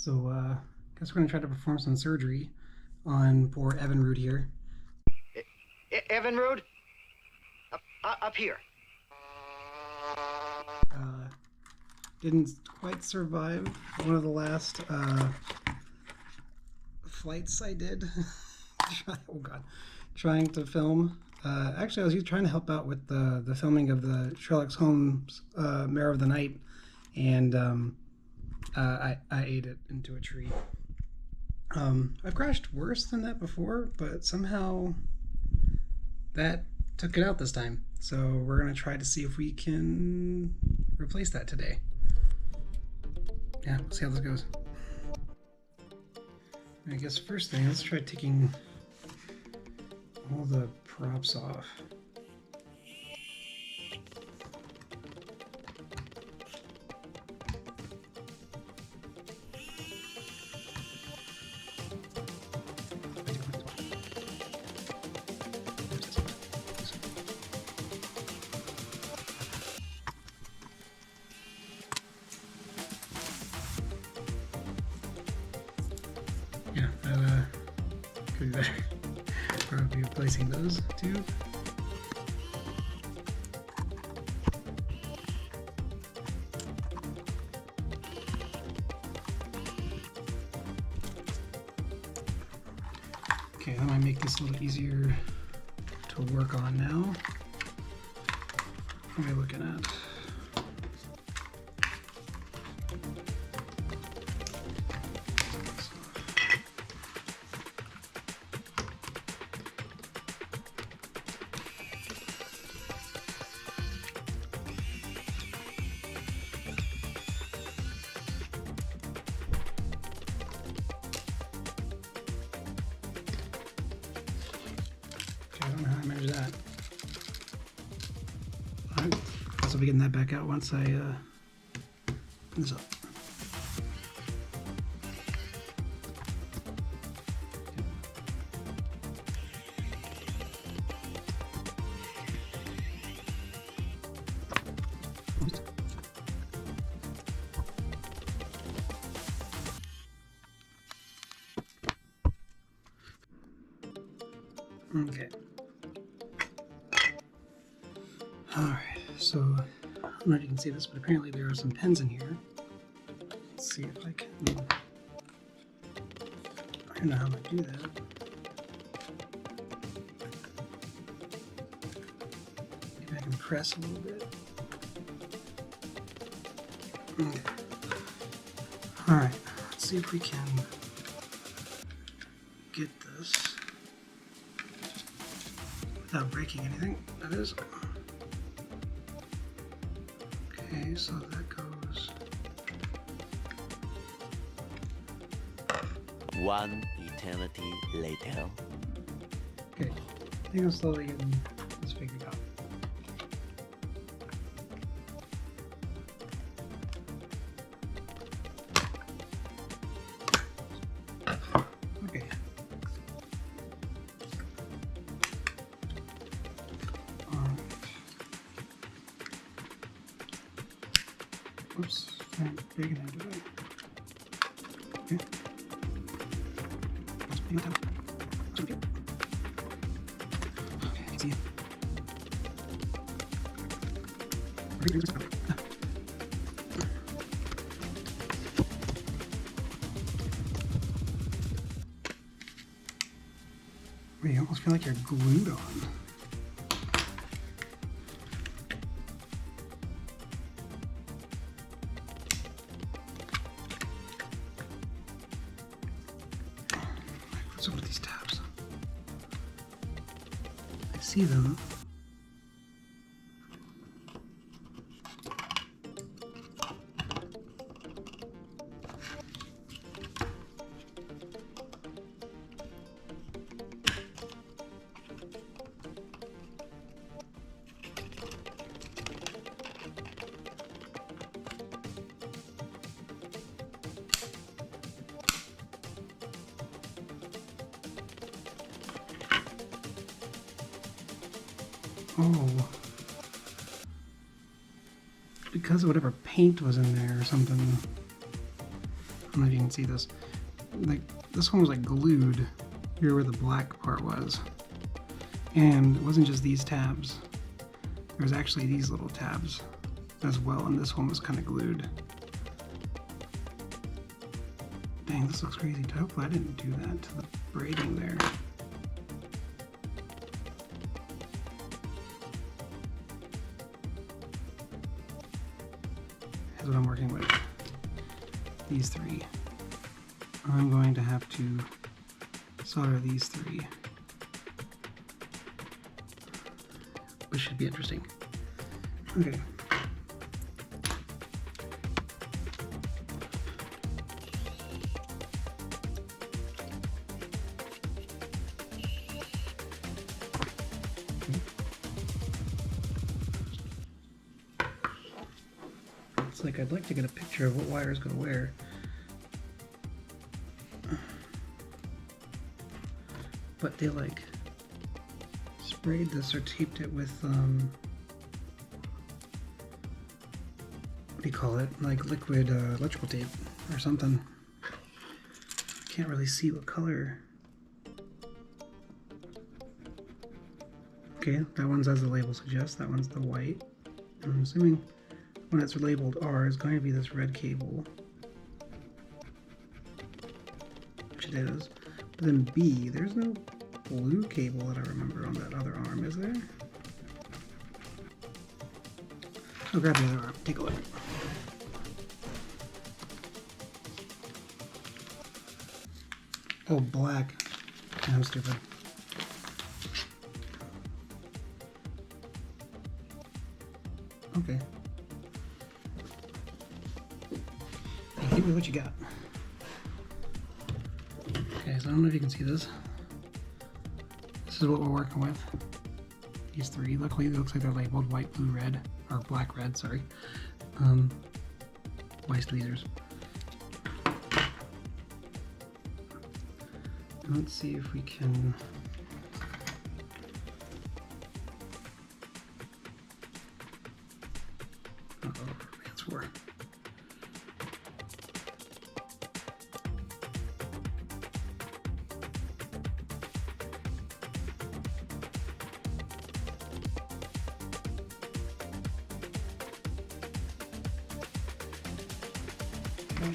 So, guess we're gonna try to perform some surgery on poor Evinrude here. Evinrude? Up here. Didn't quite survive one of the last flights I did. Oh God, trying to film. Actually, I was trying to help out with the filming of the Sherlock Holmes Mare of the Night, and I ate it into a tree. I've crashed worse than that before, but somehow that took it out this time. So we're gonna try to see if we can replace that today. Yeah, we'll see how this goes. I guess first thing, let's try taking all the props off. Yeah, that could be better. Probably replacing those two. Okay, that might make this a little easier to work on now. What are we looking at? I don't know how I measure that. I guess I'll be getting that back out once I open this up. Okay. Alright, so I don't know if you can see this, but apparently there are some pins in here. Let's see if I can. I don't know how I'm going to do that. Maybe I can press a little bit. Okay. Alright, let's see if we can get this without breaking anything. That is. Okay, so that goes. One eternity later. Okay, I think I'm slowly getting this figured out. Okay. Oops, not big enough, did I? Okay. Let's bring it down. Okay, let's see it. Wait, you almost feel like you're glued on. What's up with these tabs? I see them. Oh. Because of whatever paint was in there or something. don't know if you can see this. Like, this one was like glued here where the black part was. And it wasn't just these tabs. There was actually these little tabs as well, and this one was kind of glued. Dang, this looks crazy. Hopefully I didn't do that to the braiding there. Here's what I'm working with. These three. I'm going to have to solder these three, which should be interesting. Okay. It's like I'd like to get a picture of what wire is going to wear. But they like sprayed this or taped it with what do you call it? Like liquid electrical tape or something. Can't really see what color. Okay, that one's as the label suggests. That one's the white. I'm assuming when it's labeled R is going to be this red cable, which it is. But then B, there's no blue cable that I remember on that other arm, is there? I'll grab the other arm, take a look. Oh, black. I'm stupid. Okay. Hey, give me what you got. Okay, so I don't know if you can see this. This is what we're working with. These three. Luckily, it looks like they're labeled white, blue, red, or black, red. Sorry. White tweezers. Let's see if we can. Advance 4. Okay.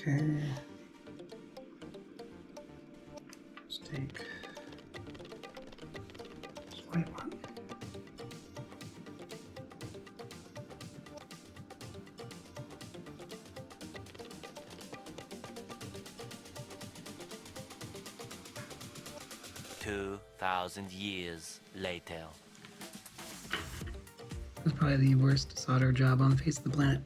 Okay. Let's take this white one. Two 2,000 years later. That's probably the worst solder job on the face of the planet.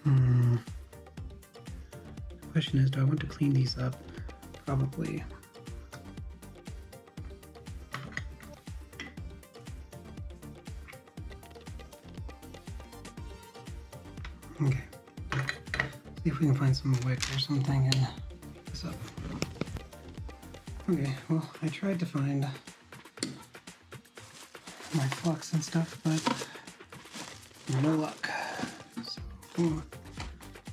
The question is, do I want to clean these up? Probably. Okay. See if we can find some wick or something and put this up. Okay, well, I tried to find my flux and stuff, but no luck. So,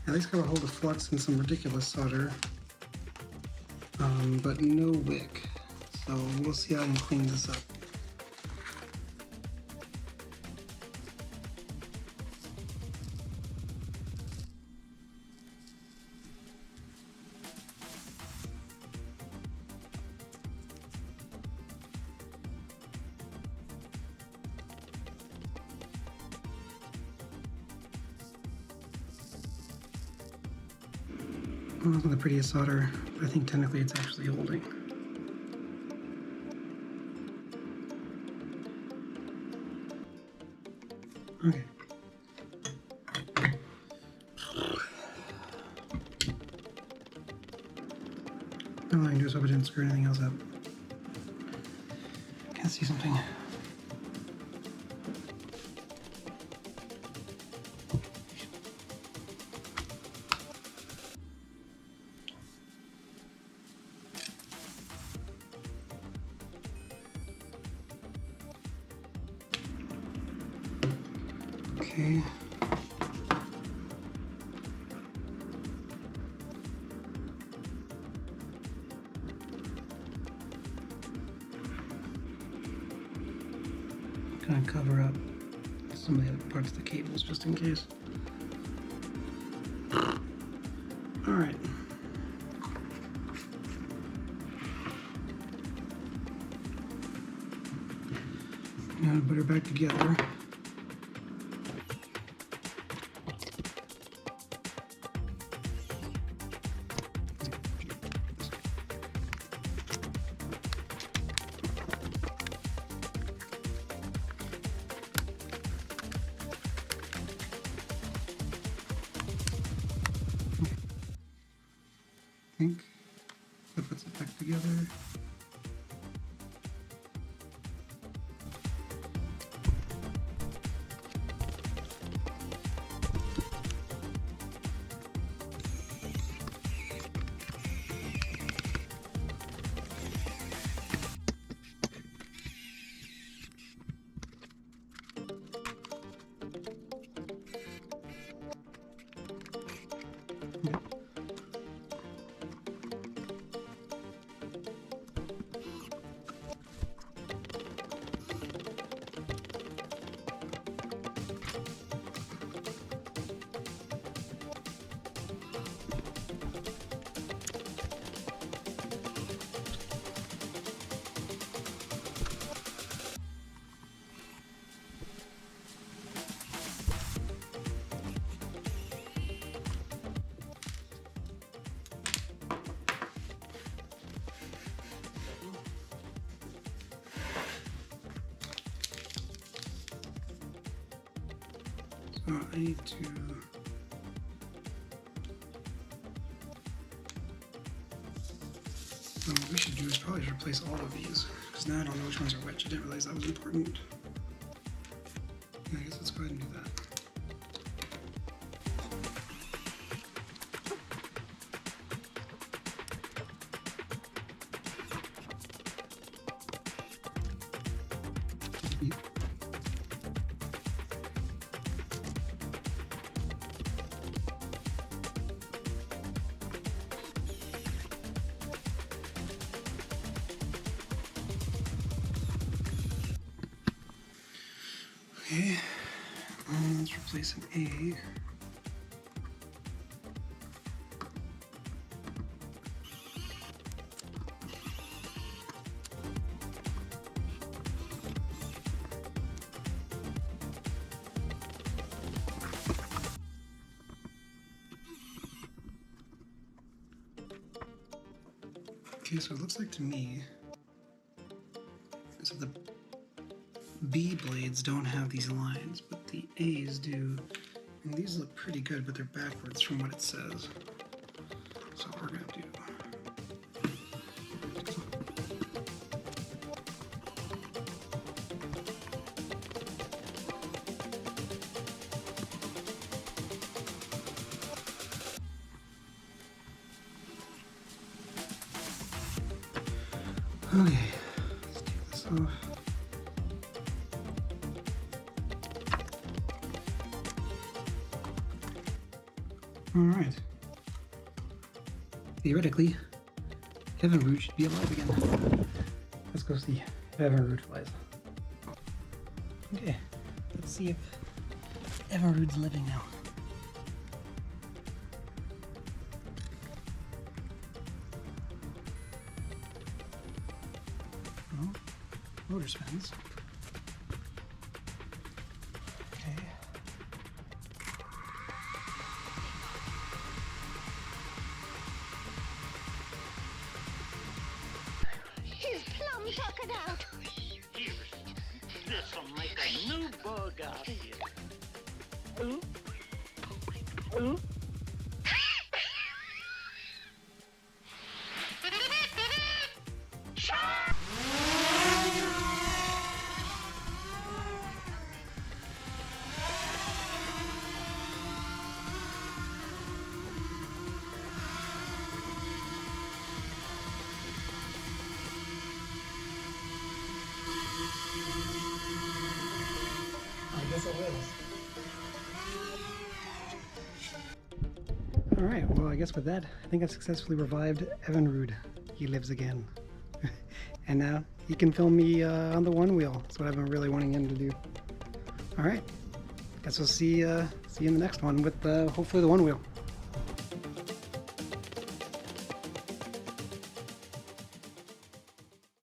at least got a hold of flux and some ridiculous solder, but no wick. So we'll see how I can clean this up. Well, it's not the prettiest solder, but I think technically it's actually holding. Okay. All I can do is hope I didn't screw anything else up. Can't see something. Okay. Gonna cover up some of the other parts of the cables just in case. All right. Now to put her back together. I think that puts it back together. So I need to what we should do is probably just replace all of these, because now I don't know which ones are which. I didn't realize that was important. Yeah, I guess let's go ahead and do that. Okay, let's replace an A. Okay, so it looks like to me, so the B blades don't have these lines, but the A's do. And these look pretty good, but they're backwards from what it says. So what we're gonna do. Okay, let's take this off. Alright. Theoretically, Evinrude should be alive again. Let's go see if Evinrude flies. Okay, let's see if Evinrude's living now. Oh, motor spins. Okay. He's plumb tuckered out. This'll make a new bug out of you. I guess it will. Alright, well I guess with that, I think I've successfully revived Evinrude. He lives again. And now he can film me on the one wheel. That's what I've been really wanting him to do. Alright, guess we'll see you in the next one with hopefully the one wheel.